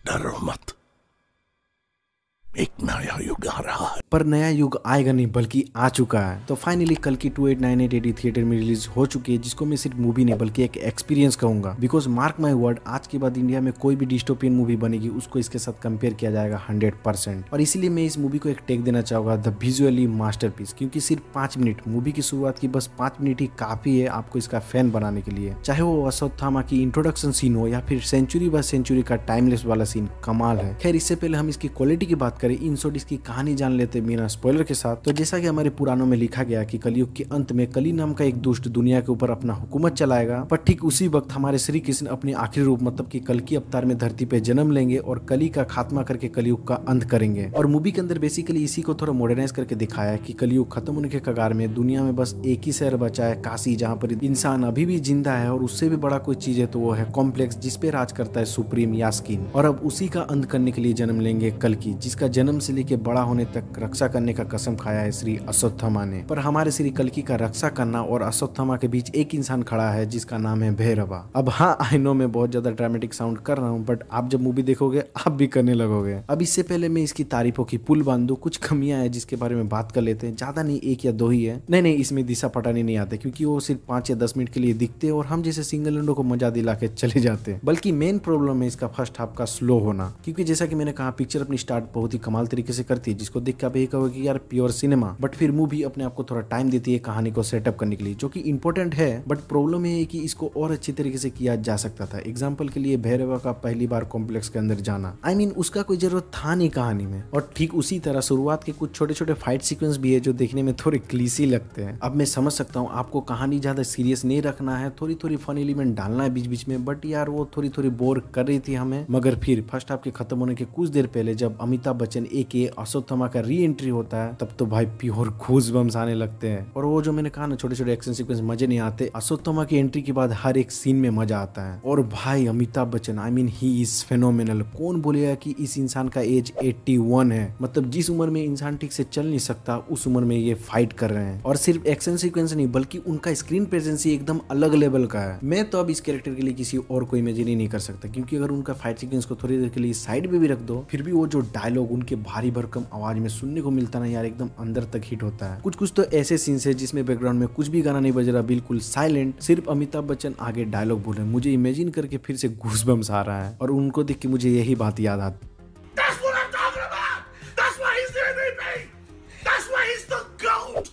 डरो मत, एक नया युग आ रहा है। पर नया युग आएगा नहीं बल्कि आ चुका है। तो फाइनली कल की 2898 थिएटर में रिलीज हो चुकी है, जिसको मैं सिर्फ मूवी नहीं बल्कि एक एक्सपीरियंस कहूंगा। बिकॉज मार्क माई वर्ड, आज के बाद इंडिया में कोई भी डिस्टोपियन मूवी बनेगी उसको इसके साथ कंपेयर किया जाएगा 100%। और इसीलिए मैं इस मूवी को एक टेक देना चाहूंगा, द विजुअली मास्टरपीस। क्योंकि सिर्फ 5 मिनट, मूवी की शुरुआत की बस 5 मिनट ही काफी है आपको इसका फैन बनाने के लिए। चाहे वो अश्वत्थामा की इंट्रोडक्शन सीन हो या फिर सेंचुरी बाय सेंचुरी का टाइमलेस वाला सीन, कमाल है। खैर इससे पहले हम इसकी क्वालिटी की बात करें, इन शॉर्ट इसकी कहानी जान लेते बिना स्पॉइलर के साथ। तो जैसा कि हमारे पुराणों में लिखा गया कि कलयुग के अंत में कली नाम का एक दुष्ट दुनिया के ऊपर अपना हुकूमत चलाएगा, पर ठीक उसी वक्त हमारे श्री कृष्ण अपने आखिरी रूप मतलब कि कल की अवतार में धरती पे जन्म लेंगे और कली का खात्मा करके कलयुग का अंत करेंगे। और मूवी के अंदर बेसिकली इसी को थोड़ा मॉडर्नाइज करके दिखाया है कि कलयुग खत्म होने के कगार में दुनिया में बस एक ही शहर बचा है, काशी, जहाँ पर इंसान अभी भी जिंदा है। और उससे भी बड़ा कोई चीज है तो वो है कॉम्प्लेक्स, जिसपे राज करता है सुप्रीम यास्कीन। और अब उसी का अंत करने के लिए जन्म लेंगे कल्कि, जिसका जन्म से लेके बड़ा होने तक रक्षा करने का कसम खाया है श्री अश्वत्थामा ने। पर हमारे श्री कल्कि का रक्षा करना और अश्वत्थामा के बीच एक इंसान खड़ा है जिसका नाम है भैरवा। अब हाँ, आई नो मैं बहुत ज्यादा ड्रामेटिक साउंड कर रहा हूँ, बट आप जब मूवी देखोगे आप भी करने लगोगे। अब इससे पहले मैं इसकी तारीफों की पुल बांध दूं, कुछ कमियां हैं जिसके बारे में बात कर लेते हैं। ज्यादा नहीं, 1 या 2 ही है। नहीं, इसमें दिशा पटानी नहीं आते क्योंकि वो सिर्फ 5 या 10 मिनट के लिए दिखते हैं और हम जैसे सिंगल लैंडो को मजा दिला के चले जाते हैं। बल्कि मेन प्रॉब्लम है इसका फर्स्ट हाफ का स्लो होना। क्योंकि जैसा कि मैंने कहा, पिक्चर अपनी स्टार्ट बहुत ही कमाल तरीके से करती है, जिसको देख के आप यही कहोगे कि यार प्योर सिनेमा। बट फिर मूवी अपने आप को थोड़ा टाइम देती है कहानी को सेटअप करने के लिए, जो कि इंपॉर्टेंट है। बट प्रॉब्लम ये है कि इसको और अच्छी तरीके से किया जा सकता था। एग्जाम्पल के लिए भैरवा का पहली बार कॉम्प्लेक्स के अंदर जाना, उसका कोई जरूरत था नहीं कहानी में। और ठीक उसी तरह शुरुआत के कुछ छोटे छोटे फाइट सीक्वेंस भी है जो देखने में थोड़े क्लीसी लगते हैं। अब मैं समझ सकता हूँ आपको कहानी ज्यादा सीरियस नहीं रखना है, थोड़ी थोड़ी फन एलिमेंट डालना है बीच बीच में, बट यार वो थोड़ी थोड़ी बोर कर रही थी हमें। मगर फिर फर्स्ट हाफ के खत्म होने के कुछ देर पहले जब अमिताभ बच्चन एके अश्वत्थामा का री एंट्री होता है, तब तो भाई प्योर गूज़बम्स आने लगते हैं। और वो जो मैंने कहा ना, छोटे छोटे एक्शन सीक्वेंस मजे नहीं आते, अश्वत्थामा की एंट्री के बाद हर एक सीन में मजा आता है। और भाई Amitabh Bachchan, he is phenomenal. कौन बोलेगा कि इस इंसान का एज 81 है? मतलब जिस उम्र में इंसान ठीक से चल नहीं सकता उस उम्र में ये फाइट कर रहे हैं। और सिर्फ एक्शन सीक्वेंस नहीं बल्कि उनका स्क्रीन प्रेजेंस ही एकदम अलग लेवल का है। मैं तो अब इस कैरेक्टर के लिए किसी और को इमेजिन ही नहीं कर सकता, क्योंकि अगर उनका फाइट सीक्वेंस को थोड़ी देर के लिए साइड में भी रख दो, फिर भी वो जो डायलॉग उनके भारी भरकम आवाज में सुनने को मिलता ना यार, एकदम अंदर तक हिट होता है। कुछ तो ऐसे सीन्स है जिसमें बैकग्राउंड में कुछ भी गाना नहीं बज रहा, बिल्कुल साइलेंट, सिर्फ अमिताभ बच्चन आगे डायलॉग बोल रहे हैं। मुझे इमेजिन करके फिर से गूज़बम्स आ रहा है और उनको देख के मुझे यही बात याद आती।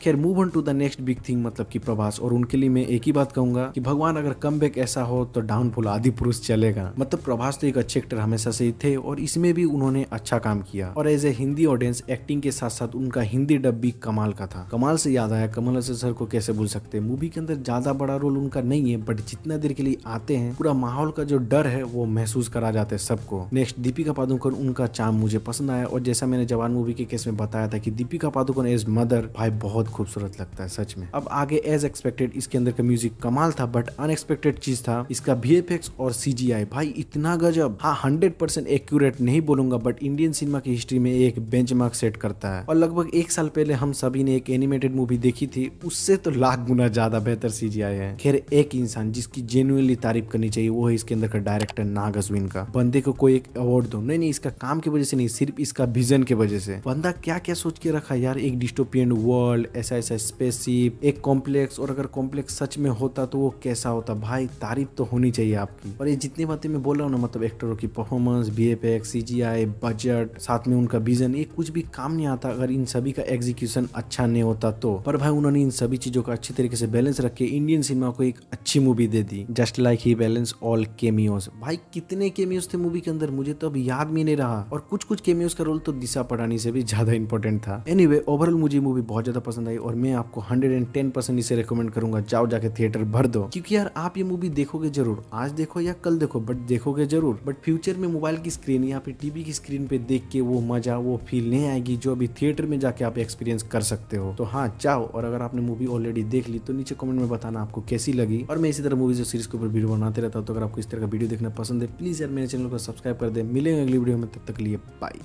खैर move on to the next big thing, मतलब कि प्रभास। और उनके लिए मैं एक ही बात कहूंगा कि भगवान अगर कमबैक ऐसा हो तो डाउनफॉल आदि पुरुष चलेगा। मतलब प्रभास तो एक अच्छे एक्टर हमेशा से ही थे और इसमें भी उन्होंने अच्छा काम किया। और as a Hindi audience, acting के साथ साथ उनका हिंदी डब भी कमाल का था। कमाल से याद आया, कमल हसन सर को कैसे भूल सकते। मूवी के अंदर ज्यादा बड़ा रोल उनका नहीं है, बट जितना देर के लिए आते हैं पूरा माहौल का जो डर है वो महसूस करा जाता है सबको। नेक्स्ट दीपिका पादुकोण, उनका चार्म मुझे पसंद आया। और जैसा मैंने जवान मूवी के केस में बताया था कि दीपिका पादुकोण एज मदर, भाई बहुत खूबसूरत लगता है सच में। अब आगे एज एक्सपेक्टेड इसके अंदर का म्यूजिक कमाल था, बट अनएक्सपेक्टेड चीज था इसका वीएफएक्स और सीजीआई। भाई इतना गजब। हाँ 100% एक्यूरेट नहीं बोलूंगा, बट इंडियन सिनेमा की हिस्ट्री में एक बेंचमार्क सेट करता है। और लगभग 1 साल पहले हम सभी ने एक एनिमेटेड मूवी देखी थी, उससे तो लाख गुना ज्यादा बेहतर सीजीआई है। खैर एक इंसान जिसकी जेन्युइनली तारीफ करनी चाहिए वो है इसके अंदर का डायरेक्टर नाग अश्विन का। बंदे को कोई एक अवार्ड दो। नहीं, इसका काम की वजह से नहीं, सिर्फ इसका विजन की वजह से। बंदा क्या क्या सोच के रखा यार, एक डिस्टोपियन वर्ल्ड, ऐसा स्पेसशिप, एक कॉम्प्लेक्स। और अगर कॉम्प्लेक्स सच में होता तो वो कैसा होता, भाई तारीफ तो होनी चाहिए आपकी। और ये जितनी बातें मैं बोल रहा हूँ ना, मतलब एक्टरों की परफॉर्मेंस, वीएफएक्स, सीजीआई, बजट, साथ में उनका विजन, ये कुछ भी काम नहीं आता अगर इन सभी का एग्जीक्यूशन अच्छा नहीं होता तो। पर भाई उन्होंने इन सभी चीजों का अच्छी तरीके से बैलेंस रख के इंडियन सिनेमा को एक अच्छी मूवी दे दी। जस्ट लाइक ही बैलेंस ऑल केमियोस। भाई कितने केमियोस थे मूवी के अंदर मुझे तो अब याद भी नहीं रहा। और कुछ केमियोस का रोल तो दिशा पटानी से भी ज्यादा इंपॉर्टेंट था। एनीवे ओवरऑल मुझे मूवी बहुत ज्यादा पसंद आई और मैं आपको 110% इसे रेकमेंड करूंगा, जाओ जाके थिएटर भर दो। क्योंकि यार आप ये मूवी देखोगे जरूर, आज देखो या कल देखो, बट देखोगे जरूर। बट फ्यूचर में मोबाइल की स्क्रीन या फिर टीवी की स्क्रीन पे देख के वो मजा, वो फील नहीं आएगी जो अभी थिएटर में जाके आप एक्सपीरियंस कर सकते हो। तो हाँ जाओ, और अगर आपने मूवी ऑलरेडी देख ली तो नीचे कमेंट में बताना आपको कैसी लगी। और मैं इसी तरह मूवीज और सीरीज के ऊपर वीडियो बनाते रहता हूँ, तो अगर आपको इस तरह का वीडियो देखना पसंद है प्लीज यार मेरे चैनल को सब्सक्राइब कर दे। मिलेंगे अगली वीडियो में, तब तक के लिए बाय।